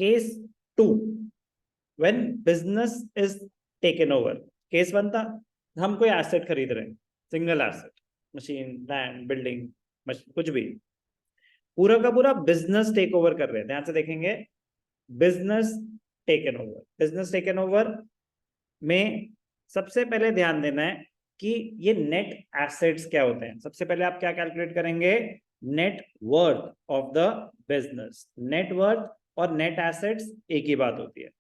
Case 2, when business is taken over. Case 1 था हम कोई एसेट खरीद रहे हैं, single asset, machine, land, building, कुछ भी, पूरा का पूरा बिजनेस टेक ओवर कर रहे हैं। ध्यान से देखेंगे, business taken over. Business taken over में सबसे पहले ध्यान देना है कि ये नेट एसेट्स क्या होते हैं। सबसे पहले आप क्या कैलकुलेट करेंगे, net worth of the business. Net worth और नेट एसेट्स एक ही बात होती है।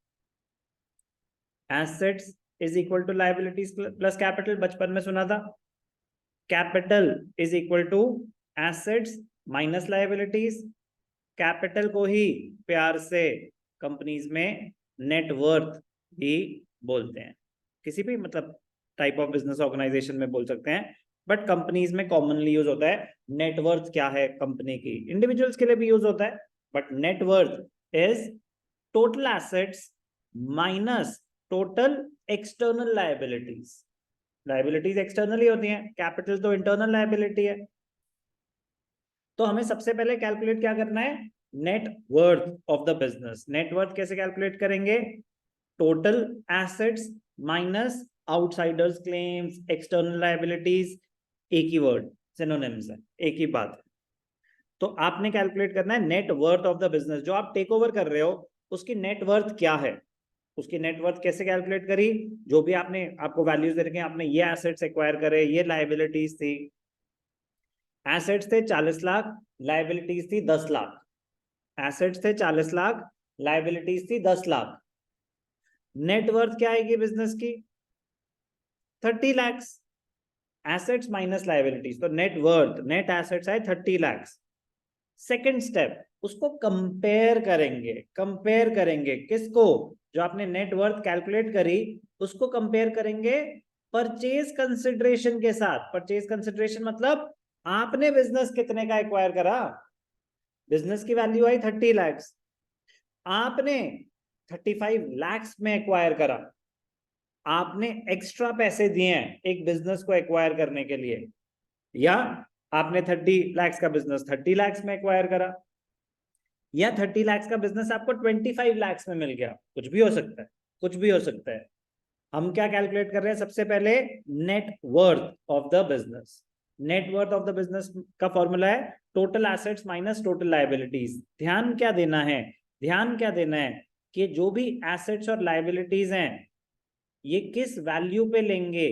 Assets is equal to liabilities plus capital, बचपन में सुना था। Capital is equal to assets minus liabilities. Capital को ही प्यार से कंपनीज में नेट वर्थ भी बोलते हैं। किसी भी मतलब टाइप ऑफ बिजनेस ऑर्गेनाइजेशन में बोल सकते हैं, बट कंपनीज में कॉमनली यूज होता है। नेटवर्थ क्या है कंपनी की, इंडिविजुअल्स के लिए भी यूज होता है, but net worth is total assets minus total external liabilities. Liabilities externally होती हैं, कैपिटल तो इंटरनल लायबिलिटी है। तो हमें सबसे पहले कैलकुलेट क्या करना है, net worth of the business. Net worth कैसे कैलकुलेट करेंगे, total assets minus outsiders claims, external liabilities, एक ही वर्ड, सिनोनिम्स है, एक ही बात है। तो आपने कैलकुलेट करना है net worth of the business. जो आप टेक ओवर कर रहे हो उसकी नेट वर्थ क्या है, उसकी नेटवर्थ कैसे कैलकुलेट करी, जो भी आपने, आपको वैल्यूज दे रखे हैं, आपने ये एसेट्स एक्वायर करे, ये लायबिलिटीज थी। एसेट्स थे 40 लाख, लायबिलिटीज थी 10 लाख। एसेट्स थे 40 लाख, लायबिलिटीज थी 10 लाख। नेटवर्थ क्या आएगी बिजनेस की, 30 लाख। एसेट्स माइनस लायबिलिटीज, तो नेटवर्थ, नेट एसेट्स आए 30 लाख। सेकेंड स्टेप, उसको कंपेयर करेंगे। कंपेयर करेंगे किसको, जो आपने नेटवर्थ कैलकुलेट करी उसको कंपेयर करेंगे परचेज कंसिडरेशन के साथ। परचेज कंसिडरेशन मतलब आपने बिजनेस कितने का एक्वायर करा। बिजनेस की वैल्यू आई 30 लाख, आपने 35 लाख में एक्वायर करा। आपने एक्स्ट्रा पैसे दिए हैं एक बिजनेस को एक्वायर करने के लिए, या आपने 30 लाख का बिजनेस 30 लाख में एक्वायर करा, या 30 लाख का बिजनेस आपको 25 लाख में मिल गया। कुछ भी हो सकता है, कुछ भी हो सकता है। हम क्या कैलकुलेट कर रहे हैं, सबसे पहले net worth of the business. Net worth of the business का फॉर्मूला है total assets minus total liabilities. ध्यान क्या देना है, ध्यान क्या देना है कि जो भी एसेट्स और लायबिलिटीज हैं ये किस वैल्यू पे लेंगे,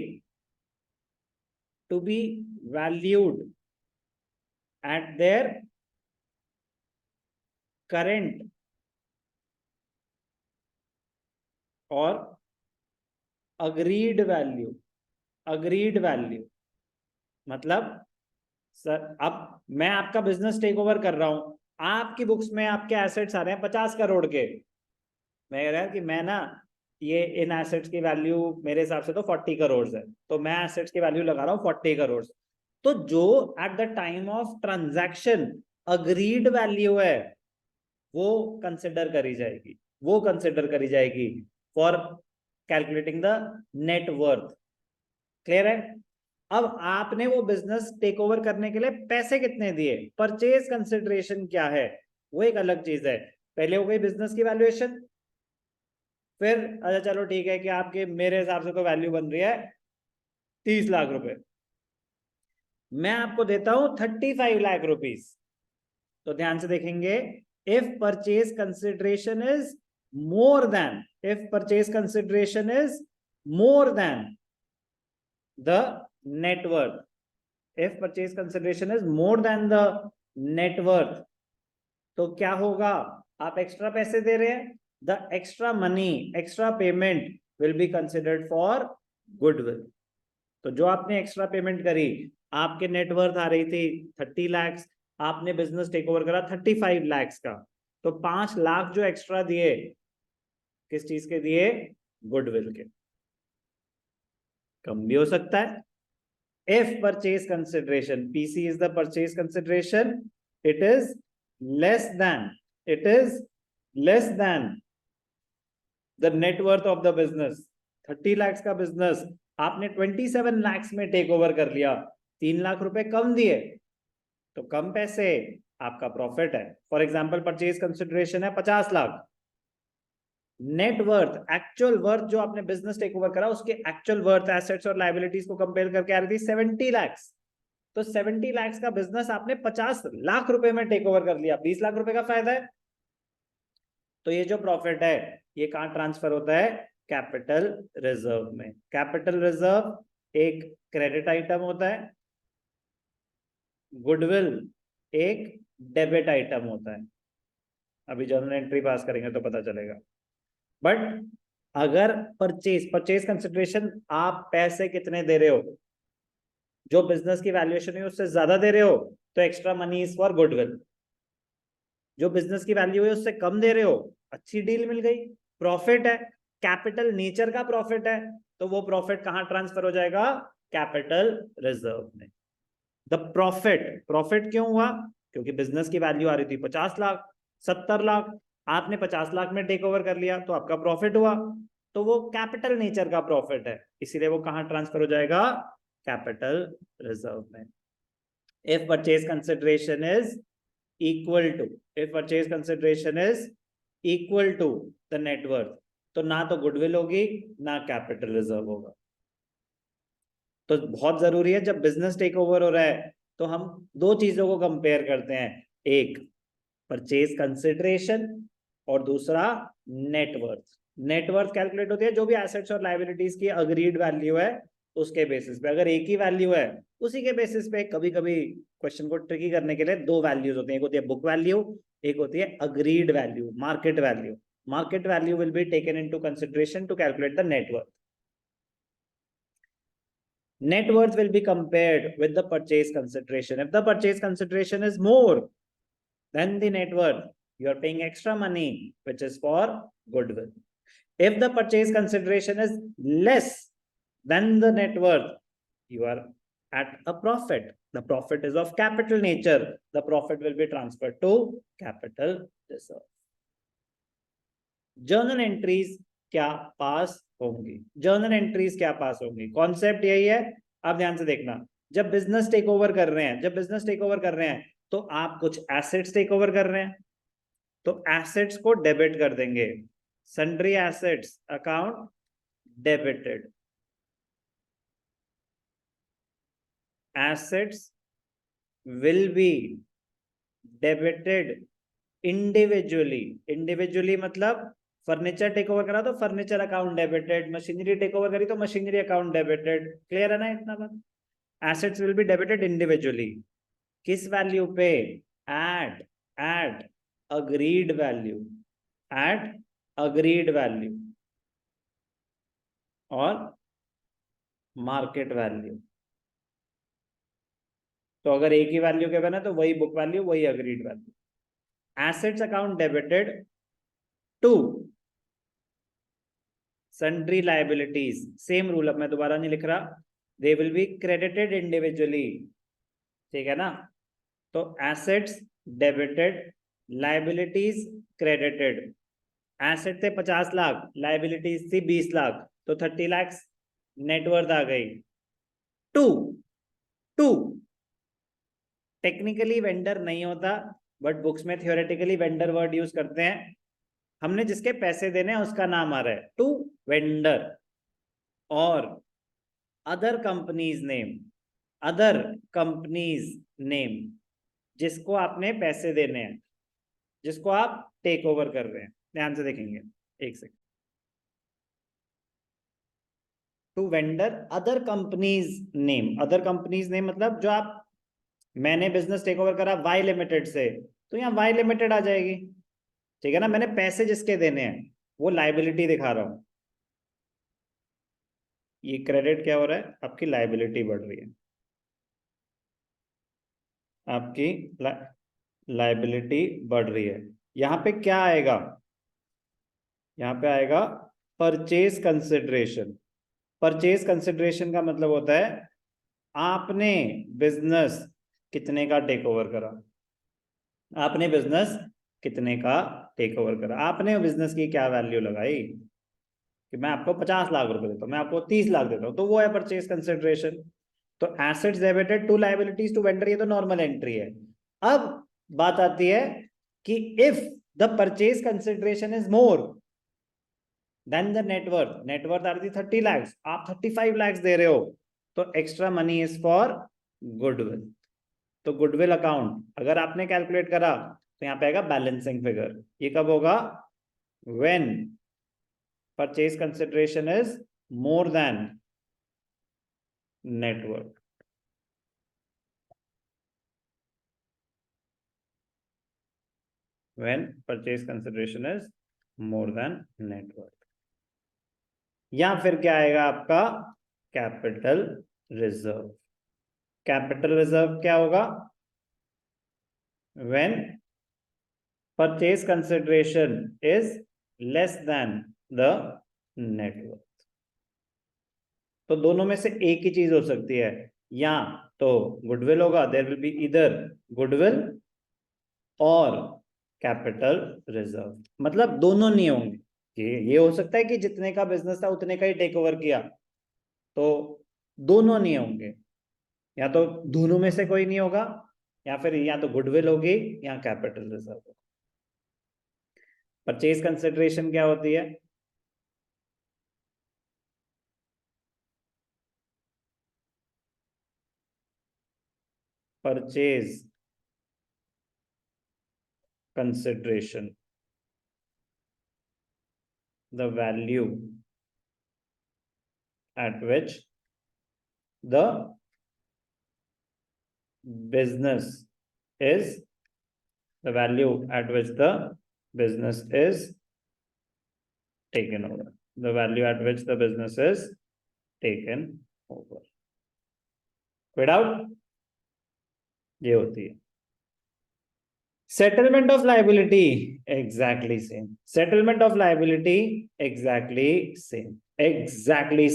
to be valued at their current और अग्रीड वैल्यू। अग्रीड वैल्यू मतलब सर अब मैं आपका बिजनेस टेक ओवर कर रहा हूं, आपकी बुक्स में आपके एसेट्स आ रहे हैं 50 करोड़ के। मैं कह रहा कि मैं ना ये इन एसेट्स की वैल्यू मेरे हिसाब से तो 40 करोड़ है, तो मैं एसेट्स की वैल्यू लगा रहा हूं 40 करोड़। तो जो at the time of transaction agreed value है वो कंसिडर करी जाएगी, वो कंसिडर करी जाएगी for calculating the net worth. Clear है। अब आपने वो बिजनेस टेक ओवर करने के लिए पैसे कितने दिए, परचेज कंसिडरेशन क्या है, वो एक अलग चीज है। पहले हो गई बिजनेस की वैल्यूएशन, फिर अच्छा चलो ठीक है कि आपके मेरे हिसाब से तो वैल्यू बन रही है 30 लाख रुपए, मैं आपको देता हूं 35 लाख रुपीस। तो ध्यान से देखेंगे, if purchase consideration is more then, if purchase consideration is more than the net worth, if purchase consideration is more than the net worth, तो क्या होगा, आप एक्स्ट्रा पैसे दे रहे हैं, the extra money, extra payment will be considered for goodwill। तो जो आपने एक्स्ट्रा पेमेंट करी, आपके नेटवर्थ आ रही थी 30 लाख, आपने बिजनेस टेक ओवर करा 35 लाख का, तो 5 लाख जो एक्स्ट्रा दिए किस चीज के दिए, गुडविल के। कम भी हो सकता है। If purchase consideration, PC is the purchase consideration, it is less than, it is less than the net worth of the business। 30 lakhs का बिजनेस आपने 27 lakhs में टेक ओवर कर लिया, 3 लाख रुपए कम दिए, तो कम पैसे आपका प्रॉफिट है। फॉर एग्जाम्पल परचेज कंसिडरेशन है 50 lakh, net worth, actual worth जो आपने बिजनेस टेक ओवर करा उसके एक्चुअल वर्थ एसेट्स और लाइबिलिटीज को कंपेयर करके आ रही थी 70 लाख। तो 70 लाख का बिजनेस आपने 50 लाख रुपए में टेक ओवर कर लिया, 20 लाख रुपए का फायदा है। तो ये जो प्रॉफिट है ये कहां ट्रांसफर होता है? कैपिटल रिजर्व में। कैपिटल रिजर्व एक क्रेडिट आइटम होता है, गुडविल एक डेबिट आइटम होता है। अभी जर्नल एंट्री पास करेंगे तो पता चलेगा। बट अगर परचेज कंसिडरेशन आप पैसे कितने दे रहे हो, जो बिजनेस की वैल्यूएशन है उससे ज्यादा दे रहे हो तो extra money is for goodwill. जो बिजनेस की वैल्यू है उससे कम दे रहे हो, अच्छी डील मिल गई, प्रॉफिट है, कैपिटल नेचर का प्रॉफिट है, तो वो प्रॉफिट कहां ट्रांसफर हो जाएगा? कैपिटल रिजर्व में। द प्रॉफिट क्यों हुआ? क्योंकि बिजनेस की वैल्यू आ रही थी 50 लाख, 70 लाख, आपने 50 लाख में टेक ओवर कर लिया तो आपका प्रॉफिट हुआ, तो वो कैपिटल नेचर का प्रॉफिट है, इसीलिए वो कहां ट्रांसफर हो जाएगा? कैपिटल रिजर्व में। If purchase consideration is equal to, if purchase consideration is equal to the net worth, तो ना तो गुडविल होगी ना कैपिटल रिजर्व होगा। तो बहुत जरूरी है जब बिजनेस टेक ओवर हो रहा है तो हम दो चीजों को कंपेयर करते हैं, एक परचेज कंसिडरेशन और दूसरा नेटवर्थ। नेटवर्थ कैलकुलेट होती है जो भी एसेट्स और लायबिलिटीज की अग्रीड वैल्यू है उसके बेसिस पे। अगर एक ही वैल्यू है उसी के बेसिस पे कभी कभी क्वेश्चन को ट्रिकी करने के लिए दो वैल्यूज होती है, एक होती है बुक वैल्यू, एक होती है agreed value, market value. Market value will be taken into consideration to calculate the net worth. Net worth will be compared with the purchase consideration. If the purchase consideration is more than the net worth, you are paying extra money, which is for goodwill. If the purchase consideration is less than the net worth, you are at a profit. The profit is of capital nature. The profit will be transferred to capital reserve. Journal entries क्या पास होंगी? Journal entries क्या पास होंगी? Concept यही है, आप ध्यान से देखना। जब बिजनेस टेक ओवर कर रहे हैं, जब बिजनेस टेक ओवर कर रहे हैं तो आप कुछ एसेट्स टेक ओवर कर रहे हैं, तो एसेट्स को डेबिट कर देंगे। Sundry assets account debited, assets will be debited individually. Individually मतलब फर्नीचर टेक ओवर करा तो furniture account debited, machinery take over करी तो मशीनरी अकाउंट डेबिटेड। क्लियर है ना इतना बात? Assets will be debited individually. किस वैल्यू पे? At agreed value, at agreed value और मार्केट वैल्यू। तो अगर एक ही वैल्यू के बना तो वही बुक वैल्यू, वही agreed value. Assets account debited to sundry liabilities, same rule, अब मैं दोबारा नहीं लिख रहा, they will be credited individually. ठीक है ना? तो assets debited, liabilities credited. Asset थे 50 लाख, लायबिलिटीज थी 20 लाख, तो 30 लाख नेटवर्थ आ गई। टू टेक्निकली वेंडर नहीं होता, बट बुक्स में थियोरेटिकली वेंडर वर्ड यूज करते हैं। हमने जिसके पैसे देने हैं उसका नाम आ रहा है टू वेंडर। और other company's name, other company's name, जिसको आपने पैसे देने हैं, जिसको आप टेक ओवर कर रहे हैं। ध्यान से देखेंगे, एक second. To vendor other company's name, other company's name मतलब जो आप, मैंने बिजनेस टेक ओवर करा वाई लिमिटेड से, तो यहाँ वाई लिमिटेड आ जाएगी। ठीक है ना? मैंने पैसे जिसके देने हैं वो लायबिलिटी दिखा रहा हूं। ये क्रेडिट क्या हो रहा है? आपकी लायबिलिटी बढ़ रही है, आपकी लायबिलिटी बढ़ रही है। यहां पे क्या आएगा? यहां पे आएगा परचेज कंसिडरेशन। परचेज कंसिडरेशन का मतलब होता है आपने बिजनेस कितने का टेक ओवर करा, आपने बिजनेस कितने का टेक ओवर करा, आपने बिजनेस की क्या वैल्यू लगाई कि मैं आपको 50 लाख रुपए देता हूं, मैं आपको 30 लाख देता हूं, तो वो है परचेज कंसिडरेशन। तो assets debited to liabilities to vendor, ये तो नॉर्मल एंट्री है। अब बात आती है कि if the purchase consideration is more, than the net worth are the 30 lakhs, आप 35 lakhs दे रहे हो, तो extra money is for goodwill. तो गुडविल अकाउंट अगर आपने कैलकुलेट करा तो यहाँ पे आएगा बैलेंसिंग फिगर। ये कब होगा? When purchase consideration is more then net worth. when purchase consideration is more than net worth। या फिर क्या आएगा आपका? Capital reserve. कैपिटल रिजर्व क्या होगा? when purchase consideration is less than the net worth। तो दोनों में से एक ही चीज हो सकती है, या तो गुडविल होगा, देयर विल बी इधर गुडविल और कैपिटल रिजर्व, मतलब दोनों नहीं होंगे। ये हो सकता है कि जितने का बिजनेस था उतने का ही टेक ओवर किया, तो दोनों नहीं होंगे, या तो दोनों में से कोई नहीं होगा, या फिर या तो गुडविल होगी या कैपिटल रिजर्व होगा। परचेज कंसिडरेशन क्या होती है? Purchase consideration, the value at which the business is taken over, the value at which the business is taken over without, ये होती है। Settlement of liability exactly same, settlement of liability exactly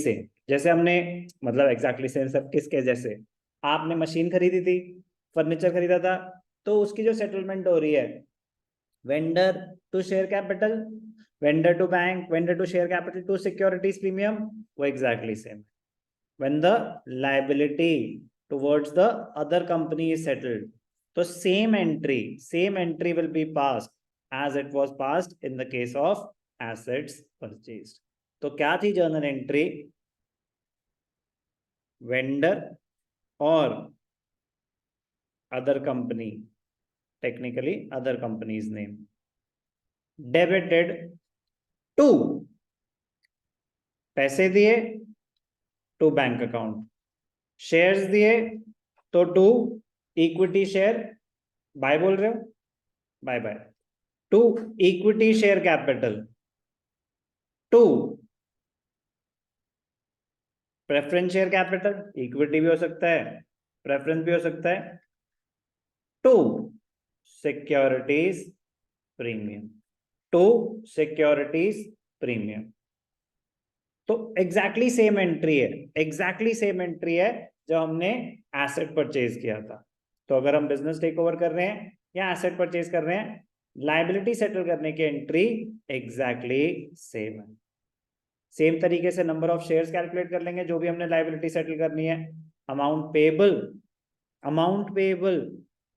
same. जैसे हमने, मतलब exactly same सब किसके जैसे? आपने मशीन खरीदी थी, फर्नीचर खरीदा था, तो उसकी जो सेटलमेंट हो रही है, vendor to share capital, vendor to bank, vendor to share capital to securities premium, वो exactly same. When the liability towards the other company is settled, तो same entry will be passed as it was passed in the case of assets purchased। तो क्या थी journal entry? Vendor और other company, technically other company's name, debited to, पैसे दिए to bank account, shares दिए तो to equity share, bye बोल रहे हो, by by, to equity share capital, to preference share capital, equity भी हो सकता है, प्रेफरेंस भी हो सकता है, to securities premium, to securities premium. तो एग्जैक्टली सेम एंट्री है, एग्जैक्टली सेम एंट्री है जब हमने एसेट परचेज किया था। तो अगर हम बिजनेस टेक ओवर कर रहे हैं या एसेट परचेज कर रहे हैं, लायबिलिटी सेटल करने की एंट्री एग्जैक्टली सेम है। सेम तरीके से नंबर ऑफ शेयर्स कैलकुलेट कर लेंगे जो भी हमने लायबिलिटी सेटल करनी है, अमाउंट पेबल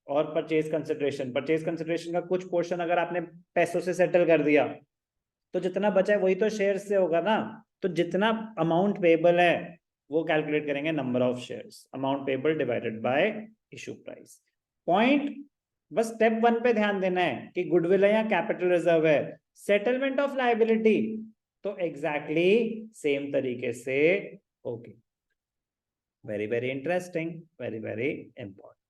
और परचेज कंसिडरेशन का कुछ पोर्शन अगर आपने पैसों से सेटल कर दिया तो जितना बचा है वही तो शेयर से होगा ना। तो जितना अमाउंट पेबल है वो कैलकुलेट करेंगे number of shares, amount payable divided by issue price. Point बस स्टेप 1 पे ध्यान देना है कि गुडविल है या कैपिटल रिजर्व है। सेटलमेंट ऑफ लायबिलिटी तो एग्जैक्टली सेम तरीके से होगी। Very very interesting, very very important.